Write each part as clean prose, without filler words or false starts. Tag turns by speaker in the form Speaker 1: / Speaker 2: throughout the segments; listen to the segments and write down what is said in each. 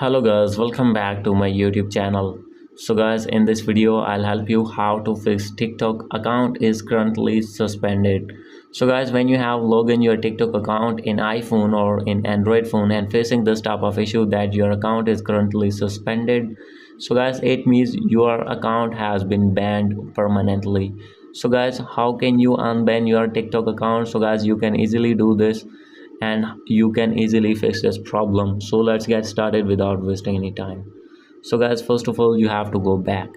Speaker 1: Hello guys, welcome back to my YouTube channel. So guys, in this video I'll help you how to fix TikTok account is currently suspended. So guys, when you have logged your TikTok account in iPhone or in Android phone and facing this type of issue that your account is currently suspended, so guys, it means your account has been banned permanently. So guys, how can you unban your TikTok account? So guys, you can easily do this and you can easily fix this problem. So let's get started without wasting any time. So guys, first of all, you have to go back,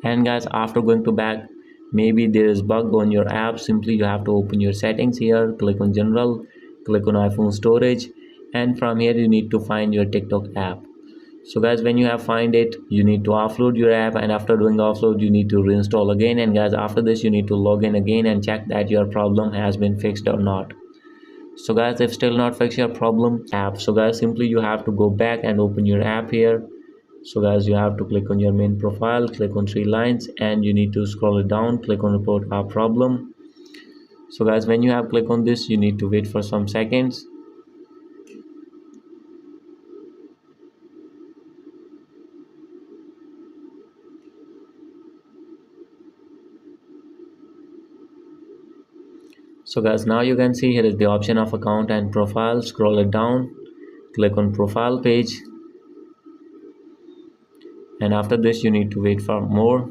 Speaker 1: and guys, after going to back, maybe there is bug on your app. Simply you have to open your settings here, click on general, click on iPhone storage, and from here you need to find your TikTok app. So guys, when you have find it, you need to offload your app, and after doing offload you need to reinstall again, and guys, after this you need to log in again and check that your problem has been fixed or not. So guys, if still not fix your problem app, so guys, simply you have to go back and open your app here. So guys, you have to click on your main profile, click on three lines, and you need to scroll it down, click on report our problem. So guys, when you have click on this, you need to wait for some seconds. So guys, now you can see here is the option of account and profile. Scroll it down, click on profile page, and after this you need to wait for more.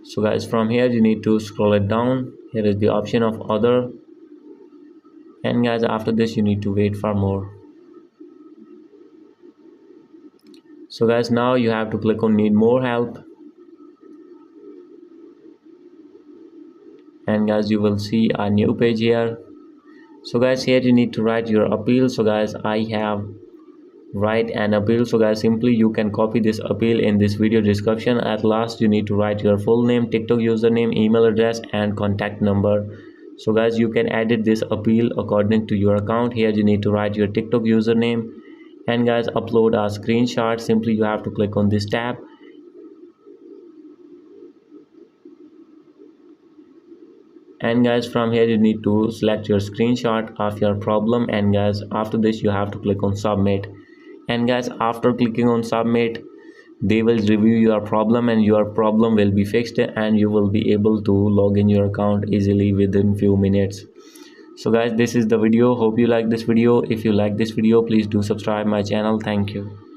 Speaker 1: So guys, from here you need to scroll it down. Here is the option of other, and guys, after this you need to wait for more. So guys, now you have to click on need more help, and guys, you will see a new page here. So guys, here you need to write your appeal. So guys, I have write an appeal. So guys, simply you can copy this appeal in this video description. At last you need to write your full name, TikTok username, email address, and contact number. So guys, you can edit this appeal according to your account. Here you need to write your TikTok username, and guys, upload a screenshot. Simply you have to click on this tab, and guys, from here you need to select your screenshot of your problem, and guys, after this you have to click on submit. And guys, after clicking on submit, they will review your problem and your problem will be fixed, and you will be able to log in your account easily within few minutes. So guys, this is the video. Hope you like this video. If you like this video, please do subscribe my channel. Thank you.